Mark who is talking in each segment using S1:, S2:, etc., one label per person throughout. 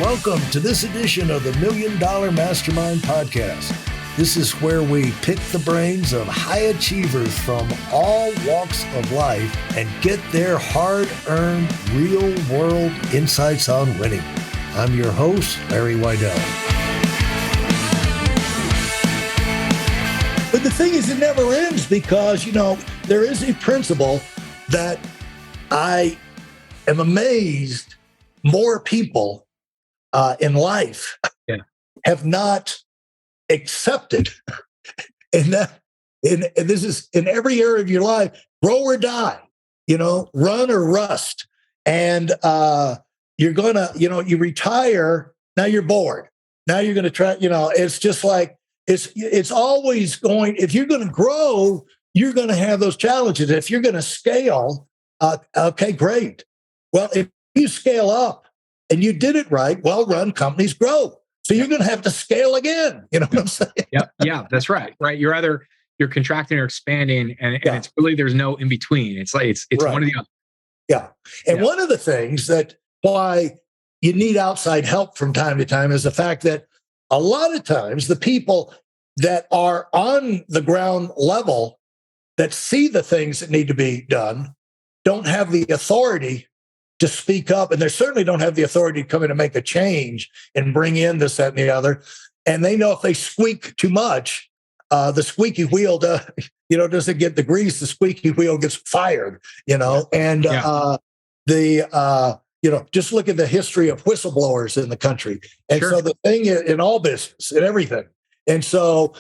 S1: Welcome to this edition of the Million Dollar Mastermind podcast. This is where we pick the brains of high achievers from all walks of life and get their hard-earned, real-world insights on winning. I'm your host, Larry Weidel. But the thing is, it never ends because, there is a principle that I am amazed more people in life have not accepted. And this is in every area of your life, grow or die, run or rust. And you're gonna, you retire, now you're bored. Now you're gonna try, it's just like, it's always going, if you're gonna grow, you're gonna have those challenges. If you're gonna scale, okay, great. Well, if you scale up and you did it right, well-run companies grow. So you're going to have to scale again. You know what I'm saying?
S2: Yeah, that's right. Right. You're contracting or expanding, and it's really, there's no in between. It's like, it's right. One or the other.
S1: Yeah. And one of the things that why you need outside help from time to time is the fact that a lot of times the people that are on the ground level that see the things that need to be done don't have the authority to speak up, and they certainly don't have the authority to come in and make a change and bring in this, that, and the other. And they know if they squeak too much, the squeaky wheel doesn't get the grease. The squeaky wheel gets fired. And just look at the history of whistleblowers in the country. And so the thing is, in all business and everything. And so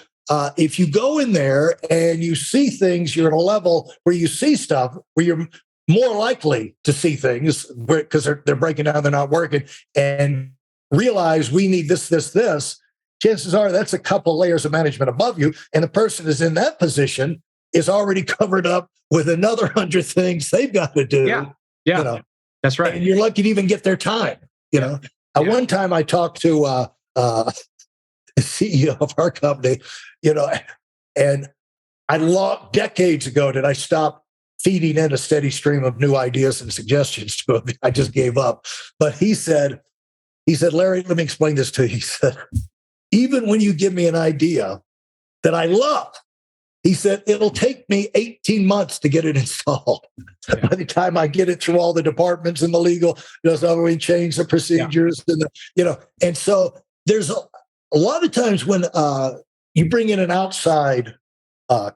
S1: if you go in there and you see things, you're at a level where you see stuff where you're more likely to see things because they're breaking down, they're not working, and realize we need this. Chances are that's a couple layers of management above you, and the person is in that position is already covered up with another 100 things they've got to do.
S2: Yeah, that's right.
S1: And you're lucky to even get their time. At one time I talked to the CEO of our company, and decades ago did I stop feeding in a steady stream of new ideas and suggestions to him. I just gave up. But he said, Larry, let me explain this to you. He said, even when you give me an idea that I love, he said, it'll take me 18 months to get it installed. By the time I get it through all the departments and the legal, we change the procedures and so there's a lot of times when you bring in an outside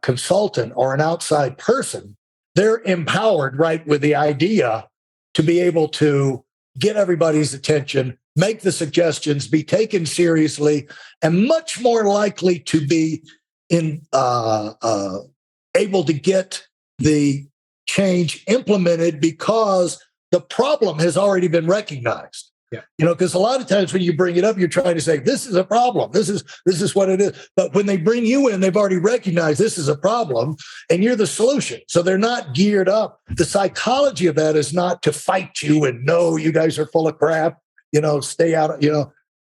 S1: consultant or an outside person, they're empowered, right, with the idea to be able to get everybody's attention, make the suggestions, be taken seriously, and much more likely to be able to get the change implemented because the problem has already been recognized. Because a lot of times when you bring it up, you're trying to say, this is a problem. This is what it is. But when they bring you in, they've already recognized this is a problem and you're the solution. So they're not geared up. The psychology of that is not to fight you and no, you guys are full of crap, stay out,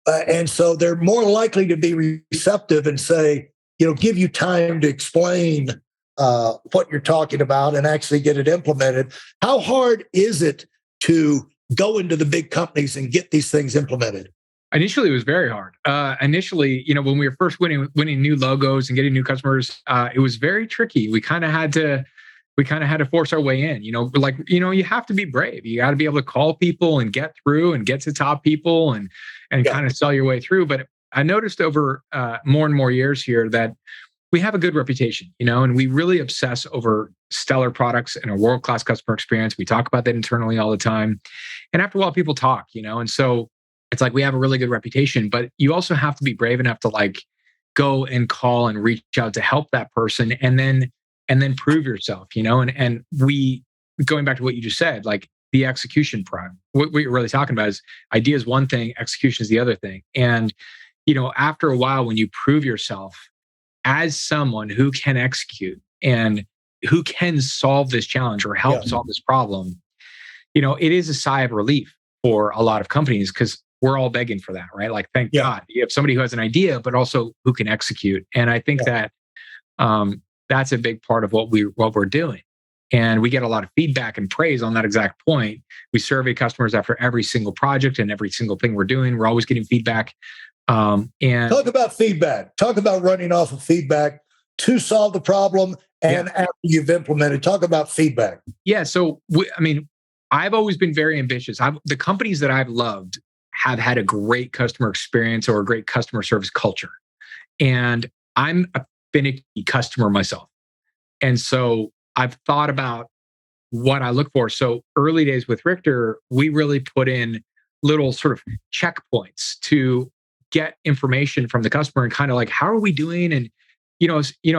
S1: and so they're more likely to be receptive and say, give you time to explain what you're talking about and actually get it implemented. How hard is it to go into the big companies and get these things implemented?
S2: Initially, it was very hard. When we were first winning new logos and getting new customers, it was very tricky. We kind of had to force our way in. You have to be brave. You got to be able to call people and get through and get to top people and kind of sell your way through. But I noticed over more and more years here that we have a good reputation, and we really obsess over stellar products and a world-class customer experience. We talk about that internally all the time. And after a while, people talk, and so it's like we have a really good reputation, but you also have to be brave enough to go and call and reach out to help that person and then prove yourself, and we, going back to what you just said, the execution part, what you're really talking about is idea is one thing, execution is the other thing. And, after a while, when you prove yourself as someone who can execute and who can solve this challenge or help solve this problem, it is a sigh of relief for a lot of companies because we're all begging for that, right? Thank God you have somebody who has an idea, but also who can execute. And I think that that's a big part of what we're doing. And we get a lot of feedback and praise on that exact point. We survey customers after every single project and every single thing we're doing. We're always getting feedback. And
S1: talk about feedback. Talk about running off of feedback to solve the problem and after you've implemented. Talk about feedback.
S2: Yeah. So, I've always been very ambitious. The companies that I've loved have had a great customer experience or a great customer service culture. And I'm a finicky customer myself. And so I've thought about what I look for. So early days with Richter, we really put in little sort of checkpoints to get information from the customer and kind of like, how are we doing? And,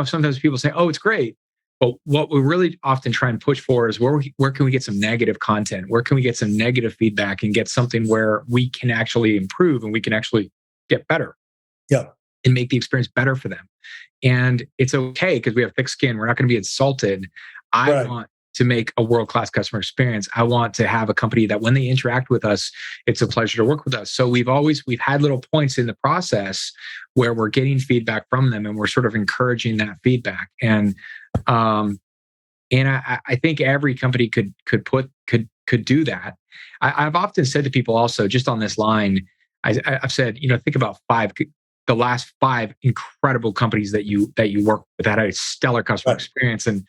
S2: sometimes people say, oh, it's great. But what we really often try and push for is where can we get some negative content? Where can we get some negative feedback and get something where we can actually improve and we can actually get better?
S1: Yeah.
S2: And make the experience better for them. And it's okay because we have thick skin. We're not going to be insulted. I want to make a world-class customer experience. I want to have a company that when they interact with us, it's a pleasure to work with us. So we've had little points in the process where we're getting feedback from them and we're sort of encouraging that feedback. And I think every company could do that. I've often said to people also, just on this line, I've said, think about the last 5 incredible companies that you work with that had a stellar customer experience. And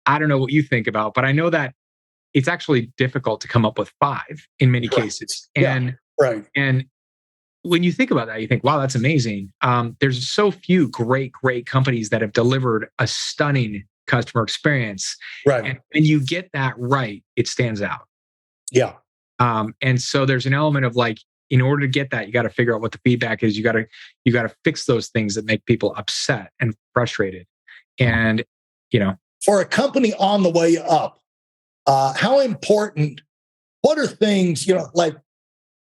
S2: I don't know what you think about, but I know that it's actually difficult to come up with 5 in many cases. And and when you think about that, you think, wow, that's amazing. There's so few great companies that have delivered a stunning customer experience.
S1: Right.
S2: And when you get that right, it stands out.
S1: Yeah.
S2: And so there's an element of like, in order to get that, you got to figure out what the feedback is. You got to fix those things that make people upset and frustrated. And,
S1: for a company on the way up, how important, what are things, like,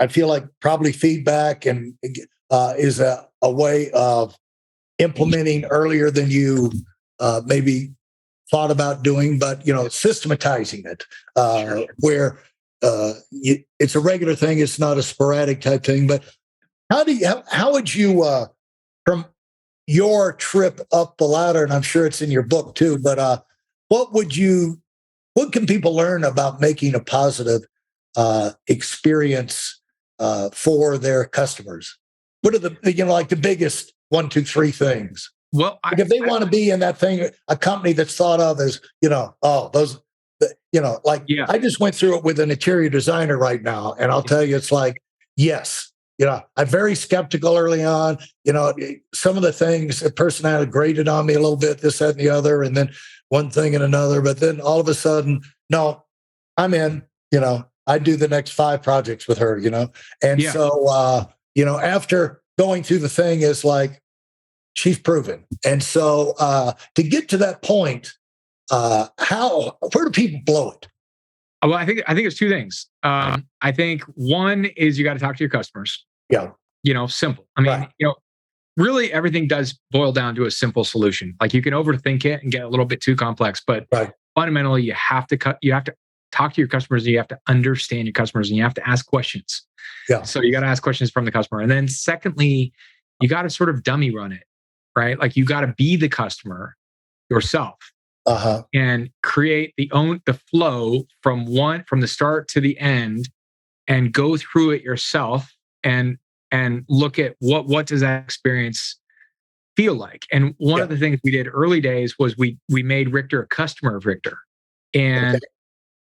S1: I feel like probably feedback and is a way of implementing earlier than you maybe thought about doing, but, systematizing it where it's a regular thing. It's not a sporadic type thing, but how would you, from your trip up the ladder, and I'm sure it's in your book too, but what can people learn about making a positive experience for their customers? What are the biggest 1, 2, 3 things?
S2: Well,
S1: if they want to be in that thing, a company that's thought of as, I just went through it with an interior designer right now. And I'll tell you, it's like, yes, I'm very skeptical early on. Some of the things, the personality grated on me a little bit, this, that, and the other, and then one thing and another. But then all of a sudden, no, I'm in, I do the next 5 projects with her, And so, after going through the thing is like, she's proven. And so to get to that point, where do people blow it?
S2: Well, I think it's 2 things. I think one is you got to talk to your customers.
S1: Yeah.
S2: Simple. Really everything does boil down to a simple solution. Like you can overthink it and get a little bit too complex, but fundamentally you have to talk to your customers and you have to understand your customers and you have to ask questions.
S1: Yeah.
S2: So you got to ask questions from the customer. And then secondly, you got to sort of dummy run it, right? Like you got to be the customer yourself. And create the flow from the start to the end and go through it yourself and look at what does that experience feel like. And one of the things we did early days was we made Richter a customer of Richter. And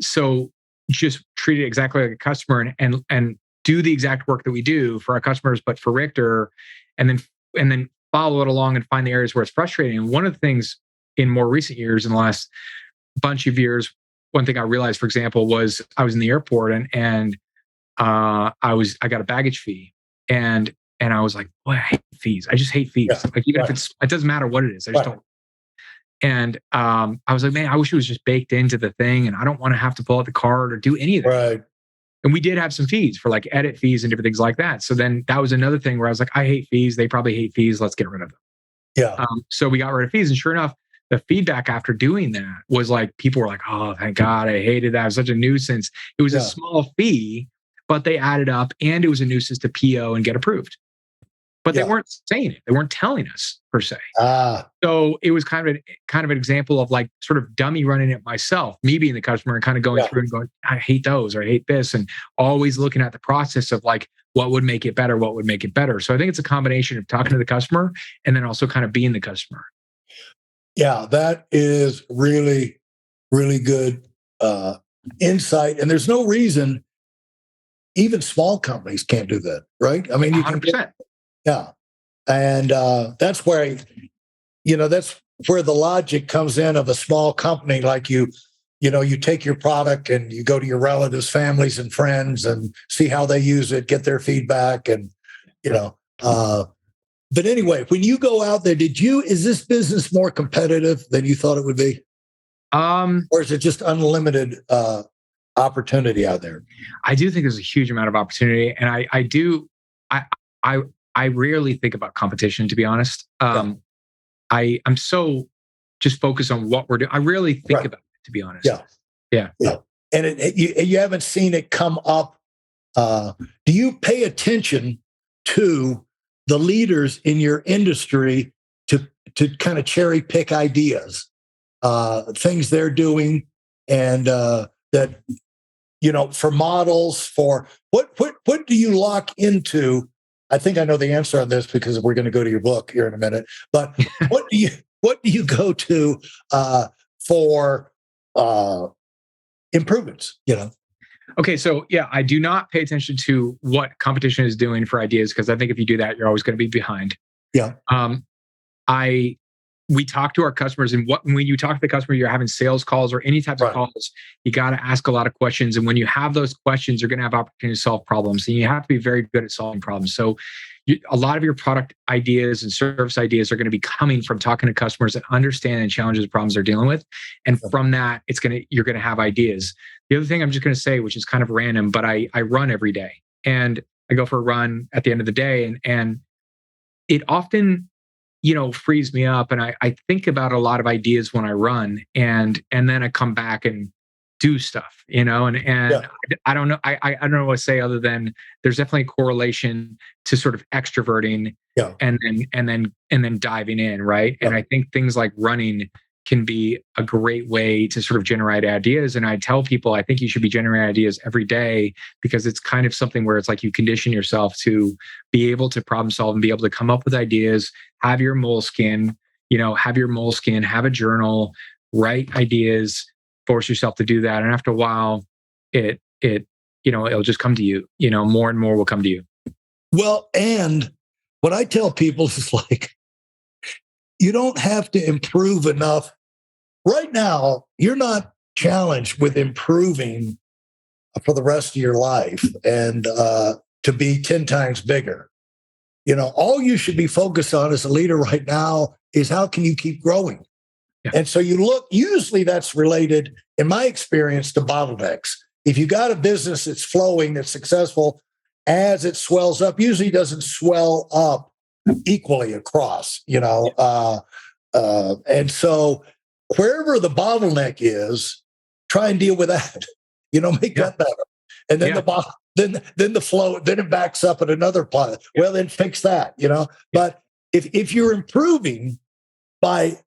S2: so just treat it exactly like a customer and do the exact work that we do for our customers, but for Richter, and then follow it along and find the areas where it's frustrating. And one of the things in more recent years, in the last bunch of years, one thing I realized, for example, was I was in the airport and I got a baggage fee and I was like, boy, I hate fees. I just hate fees. Like even if it doesn't matter what it is, I just don't. And I was like, man, I wish it was just baked into the thing, and I don't want to have to pull out the card or do any of that.
S1: Right.
S2: And we did have some fees for like edit fees and different things like that. So then that was another thing where I was like, I hate fees. They probably hate fees. Let's get rid of them.
S1: Yeah.
S2: So we got rid of fees, and sure enough, the feedback after doing that was like, people were like, oh, thank God, I hated that. It was such a nuisance. It was a small fee, but they added up and it was a nuisance to PO and get approved. but they weren't saying it. They weren't telling us per se. So it was kind of an example of like sort of dummy running it myself, me being the customer and kind of going through and going, I hate those, or I hate this, and always looking at the process of like, what would make it better? What would make it better? So I think it's a combination of talking to the customer and then also kind of being the customer.
S1: Yeah, that is really, really good insight. And there's no reason even small companies can't do that, right? I mean, you
S2: 100%.
S1: Yeah. And that's where, that's where the logic comes in of a small company. Like you take your product and you go to your relatives, families, and friends and see how they use it, get their feedback. And, but anyway, when you go out there, is this business more competitive than you thought it would be? Or is it just unlimited opportunity out there?
S2: I do think there's a huge amount of opportunity. And I rarely think about competition, to be honest. I'm so just focused on what we're doing. I rarely think about it, to be honest. Yeah.
S1: And you haven't seen it come up. Do you pay attention to the leaders in your industry to kind of cherry pick ideas, things they're doing, and that for models, for what do you lock into? I think I know the answer on this because we're going to go to your book here in a minute. But what do you go to for improvements?
S2: Okay, so I do not pay attention to what competition is doing for ideas, because I think if you do that, you're always going to be behind.
S1: Yeah.
S2: We talk to our customers, and when you talk to the customer, you're having sales calls or any types of calls, you got to ask a lot of questions. And when you have those questions, you're going to have opportunity to solve problems, and you have to be very good at solving problems. So a lot of your product ideas and service ideas are going to be coming from talking to customers that understand and challenges the problems they're dealing with. And from that, you're going to have ideas. The other thing I'm just going to say, which is kind of random, but I run every day, and I go for a run at the end of the day, and it often frees me up. And I think about a lot of ideas when I run, and then I come back and do stuff, and I don't know. I don't know what to say other than there's definitely a correlation to sort of extroverting and then diving in. Right. And I think things like running can be a great way to sort of generate ideas. And I tell people, I think you should be generating ideas every day, because it's kind of something where it's like you condition yourself to be able to problem solve and be able to come up with ideas, have your moleskin, have a journal, write ideas, force yourself to do that. And after a while, it'll just come to you, more and more will come to you.
S1: Well, and what I tell people is like, you don't have to improve enough. Right now, you're not challenged with improving for the rest of your life and to be 10 times bigger. All you should be focused on as a leader right now is how can you keep growing? Yeah. And so usually that's related, in my experience, to bottlenecks. If you got a business that's flowing, that's successful, as it swells up, usually doesn't swell up equally across, and so wherever the bottleneck is, try and deal with that, make that better. And then then the flow, then it backs up at another plot. Well, then fix that, But if you're improving by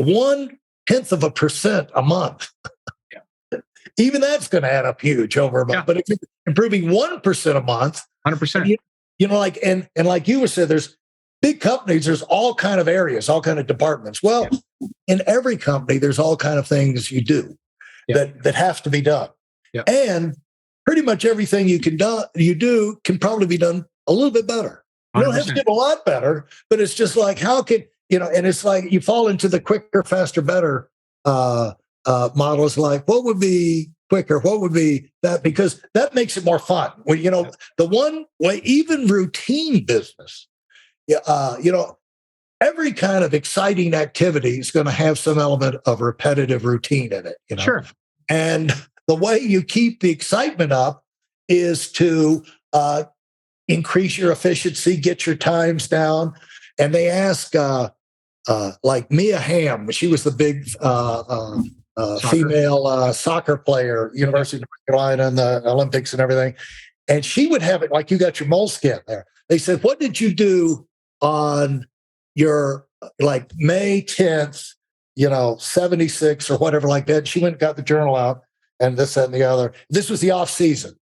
S1: 0.1% a month, even that's going to add up huge over a month. But if you're improving 1% a month,
S2: 100%,
S1: and like you said, there's big companies, there's all kind of areas, all kind of departments. Well, in every company, there's all kind of things you do that have to be done. Yeah. And pretty much everything you do can probably be done a little bit better. You don't have to get a lot better, but it's just like, how can, and it's like you fall into the quicker, faster, better model. Is like, what would be quicker? What would be that? Because that makes it more fun. Well, the one way, even routine business, every kind of exciting activity is going to have some element of repetitive routine in it.
S2: Sure.
S1: And the way you keep the excitement up is to increase your efficiency, get your times down. And they ask, like Mia Hamm, she was the big female soccer player, University of North Carolina, and the Olympics and everything. And she would have it like you got your moleskin there. They said, what did you do on your like May 10th, 76 or whatever like that. She went and got the journal out and this, that, and the other. This was the off season.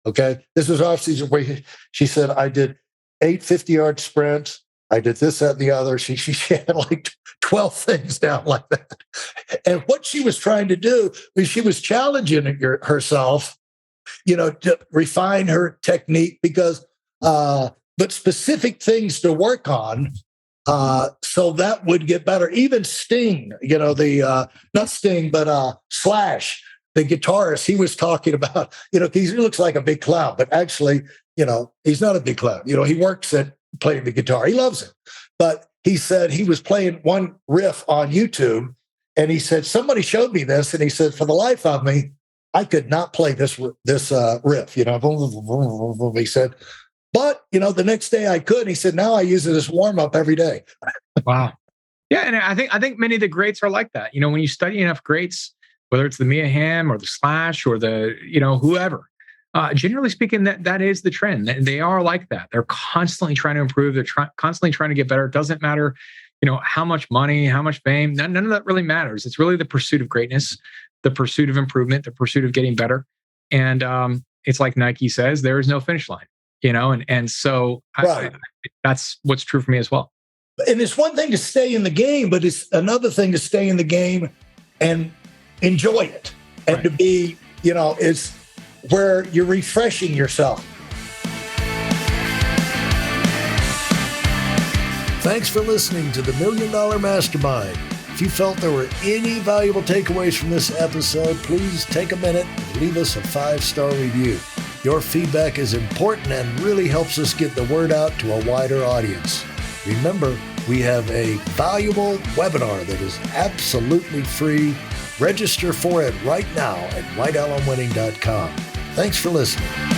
S1: Okay. This was off season where she said, I did 8 50-yard sprints. I did this, that, and the other. She had like 12 things down like that. And what she was trying to do was she was challenging herself, to refine her technique but specific things to work on. So that would get better. Even Sting, not Sting, but Slash, the guitarist, he was talking about, he looks like a big clown, but actually, he's not a big clown. He works at playing the guitar. He loves it. But he said he was playing one riff on YouTube, and he said, somebody showed me this, and he said, for the life of me, I could not play this riff, He said, but, the next day I could. He said, now I use it as warm up every day.
S2: Wow. Yeah. And I think many of the greats are like that. When you study enough greats, whether it's the Mia Hamm or the Slash or the, whoever, generally speaking, that is the trend. They are like that. They're constantly trying to improve. They're constantly trying to get better. It doesn't matter, how much money, how much fame, none of that really matters. It's really the pursuit of greatness, the pursuit of improvement, the pursuit of getting better. And it's like Nike says, there is no finish line, and so right. That's what's true for me as well.
S1: And it's one thing to stay in the game, but it's another thing to stay in the game and enjoy it. And right. To be, it's where you're refreshing yourself. Thanks for listening to the Million Dollar Mastermind. If you felt there were any valuable takeaways from this episode, please take a minute and leave us a 5-star review. Your feedback is important and really helps us get the word out to a wider audience. Remember, we have a valuable webinar that is absolutely free. Register for it right now at weidelonwinning.com. Thanks for listening.